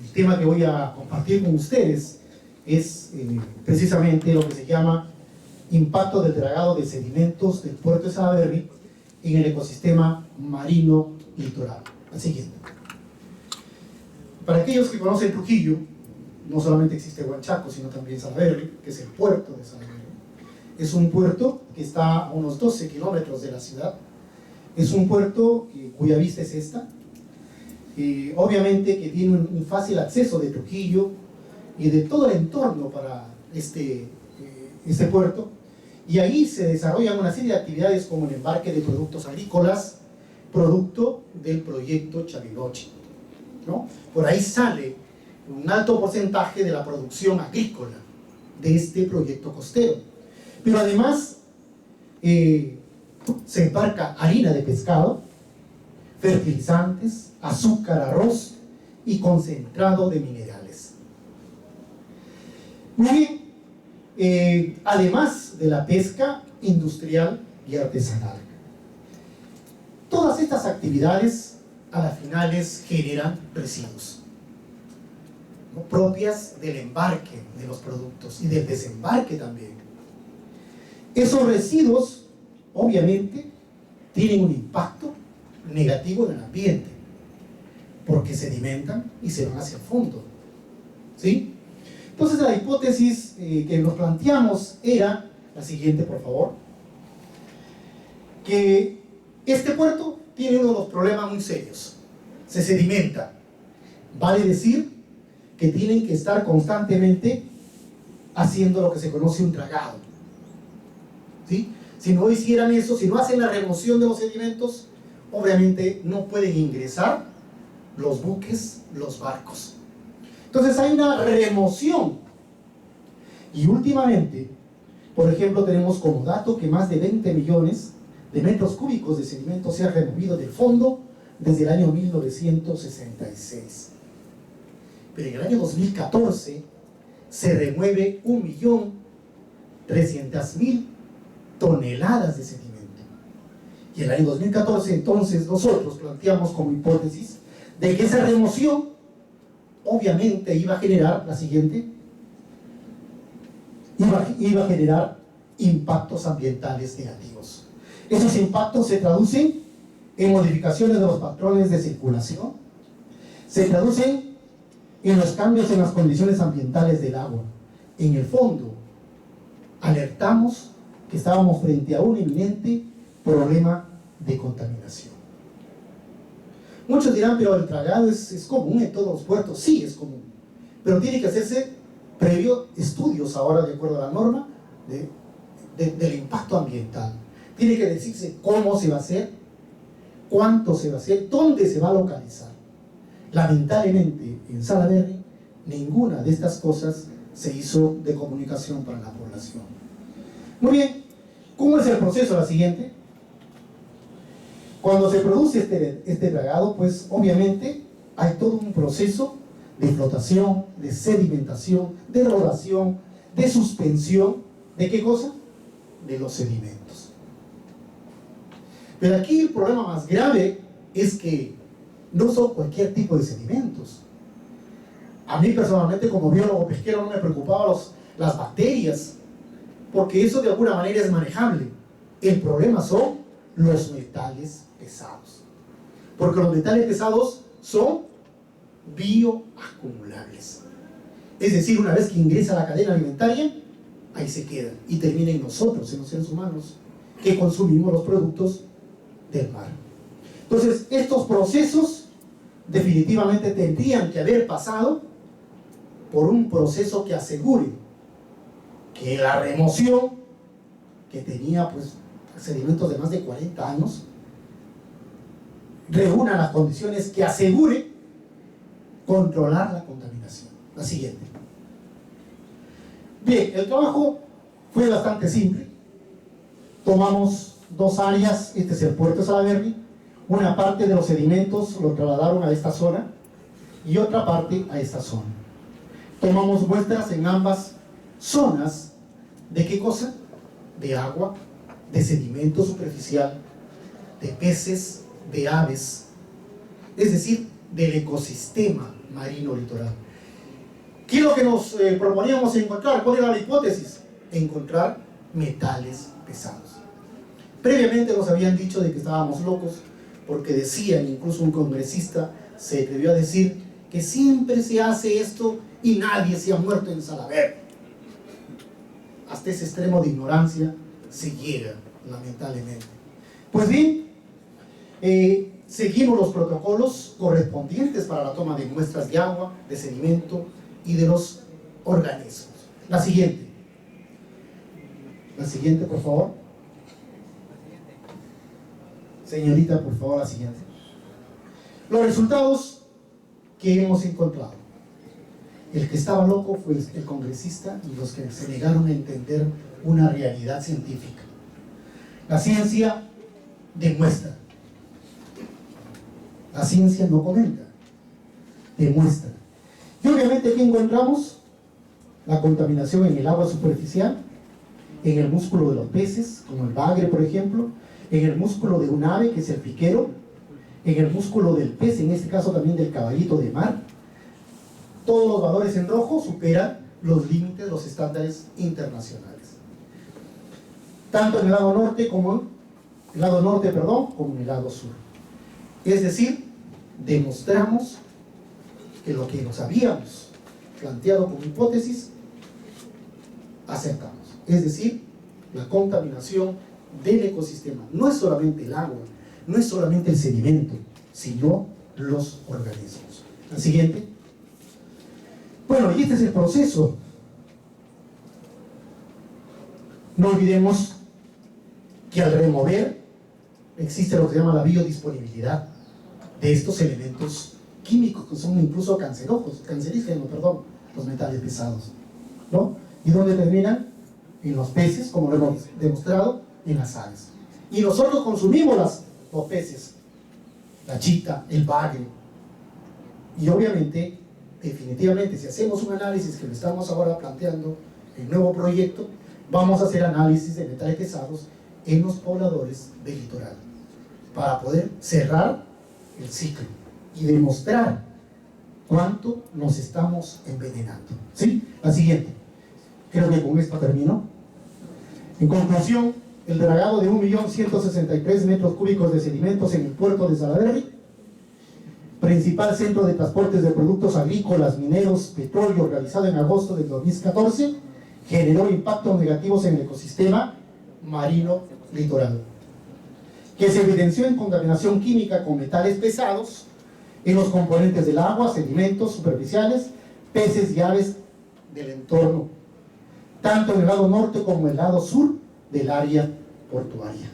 El tema que voy a compartir con ustedes es precisamente lo que se llama impacto del dragado de sedimentos del puerto de Salaberry en el ecosistema marino litoral. La siguiente. Para aquellos que conocen Trujillo, no solamente existe Huanchaco, sino también Salaberry, que es el puerto de Salaberry. Es un puerto que está a unos 12 kilómetros de la ciudad. Es un puerto cuya vista es esta. Obviamente que tiene un fácil acceso de Trujillo y de todo el entorno para este puerto. Y ahí se desarrollan una serie de actividades como el embarque de productos agrícolas, producto del proyecto Chaviloche, ¿no? Por ahí sale un alto porcentaje de la producción agrícola de este proyecto costero. Pero además se embarca harina de pescado, fertilizantes, azúcar, arroz y concentrado de minerales. Muy bien, además de la pesca industrial y artesanal. Todas estas actividades a las finales generan residuos, ¿no? Propias del embarque de los productos y del desembarque también. Esos residuos obviamente tienen un impacto negativo en el ambiente porque sedimentan y se van hacia el fondo, ¿sí? Entonces la hipótesis que nos planteamos era la siguiente, por favor, que este puerto tiene uno de los problemas muy serios: se sedimenta. Vale decir que tienen que estar constantemente haciendo lo que se conoce un dragado, ¿sí? Si no hicieran eso, si no hacen la remoción de los sedimentos, obviamente no pueden ingresar los buques, los barcos. Entonces hay una remoción. Y últimamente, por ejemplo, tenemos como dato que más de 20 millones de metros cúbicos de sedimento se han removido del fondo desde el año 1966. Pero en el año 2014 se remueve 1.300.000 toneladas de sedimento. Y en el año 2014 entonces nosotros planteamos como hipótesis de que esa remoción obviamente iba a generar la siguiente: iba a generar impactos ambientales negativos. Esos impactos se traducen en modificaciones de los patrones de circulación, se traducen en los cambios en las condiciones ambientales del agua. En el fondo, alertamos que estábamos frente a un inminente problema de contaminación. Muchos dirán, pero el dragado es común en todos los puertos. Sí, es común, pero tiene que hacerse previo estudios ahora de acuerdo a la norma del impacto ambiental. Tiene que decirse cómo se va a hacer, cuánto se va a hacer, dónde se va a localizar. Lamentablemente en Salaberry ninguna de estas cosas se hizo de comunicación para la población. Muy bien, ¿cómo es el proceso? La siguiente. Cuando se produce este dragado, pues obviamente hay todo un proceso de flotación, de sedimentación, de rodación, de suspensión. ¿De qué cosa? De los sedimentos. Pero aquí el problema más grave es que no son cualquier tipo de sedimentos. A mí personalmente, como biólogo pesquero, no me preocupaban las bacterias, porque eso de alguna manera es manejable. El problema son los metales pesados, porque los metales pesados son bioacumulables. Es decir, una vez que ingresa a la cadena alimentaria, ahí se queda y termina en nosotros, en los seres humanos, que consumimos los productos del mar. Entonces, estos procesos definitivamente tendrían que haber pasado por un proceso que asegure que la remoción, que tenía pues sedimentos de más de 40 años, reúna las condiciones que asegure controlar la contaminación. La siguiente. Bien, el trabajo fue bastante simple. Tomamos dos áreas. Este es el puerto de Salaberry. Una parte de los sedimentos lo trasladaron a esta zona y otra parte a esta zona. Tomamos muestras en ambas zonas. ¿De qué cosa? De agua, de sedimento superficial, de peces, de aves, es decir, del ecosistema marino litoral. ¿Qué es lo que nos proponíamos encontrar? ¿Cuál era la hipótesis? Encontrar metales pesados. Previamente nos habían dicho de que estábamos locos, porque decían, incluso un congresista se atrevió a decir que siempre se hace esto y nadie se ha muerto en Salaberry. Hasta ese extremo de ignorancia se llega, lamentablemente. Pues bien, seguimos los protocolos correspondientes para la toma de muestras de agua, de sedimento y de los organismos. La siguiente, por favor. Señorita, por favor, la siguiente. Los resultados que hemos encontrado. El que estaba loco fue el congresista y los que se negaron a entender una realidad científica. La ciencia demuestra. La ciencia no comenta, demuestra. Y obviamente aquí encontramos la contaminación en el agua superficial, en el músculo de los peces, como el bagre, por ejemplo, en el músculo de un ave, que es el piquero, en el músculo del pez, en este caso también del caballito de mar. Todos los valores en rojo superan los límites, los estándares internacionales. Tanto en el lado norte como en el lado sur. Es decir, demostramos que lo que nos habíamos planteado como hipótesis, acertamos. Es decir, la contaminación del ecosistema no es solamente el agua, no es solamente el sedimento, sino los organismos. La siguiente. Bueno, y este es el proceso. No olvidemos que al remover existe lo que se llama la biodisponibilidad de estos elementos químicos que son incluso cancerígenos, los metales pesados, ¿no? ¿Y dónde terminan? En los peces, como lo hemos demostrado, en las aves. Y nosotros consumimos los peces, la chita, el bagre. Y obviamente, definitivamente, si hacemos un análisis que lo estamos ahora planteando en el nuevo proyecto, vamos a hacer análisis de metales pesados en los pobladores del litoral, para poder cerrar el ciclo y demostrar cuánto nos estamos envenenando. ¿Sí? La siguiente. Creo que con esto termino. En conclusión, el dragado de 1.163.000 metros cúbicos de sedimentos en el puerto de Salaberry, principal centro de transportes de productos agrícolas, mineros, petróleo, realizado en agosto del 2014, generó impactos negativos en el ecosistema marino litoral, que se evidenció en contaminación química con metales pesados en los componentes del agua, sedimentos superficiales, peces y aves del entorno, tanto en el lado norte como en el lado sur del área portuaria.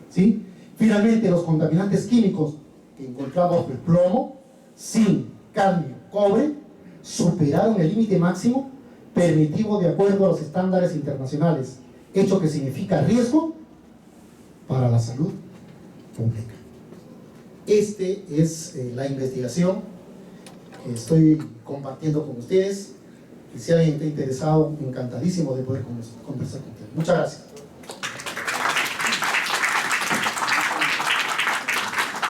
¿Sí? Finalmente, los contaminantes químicos que encontramos, el plomo, zinc, cadmio, cobre, superaron el límite máximo permitido de acuerdo a los estándares internacionales, hecho que significa riesgo para la salud pública. Esta es la investigación que estoy compartiendo con ustedes, y si alguien está interesado, encantadísimo de poder conversar con ustedes. Muchas gracias.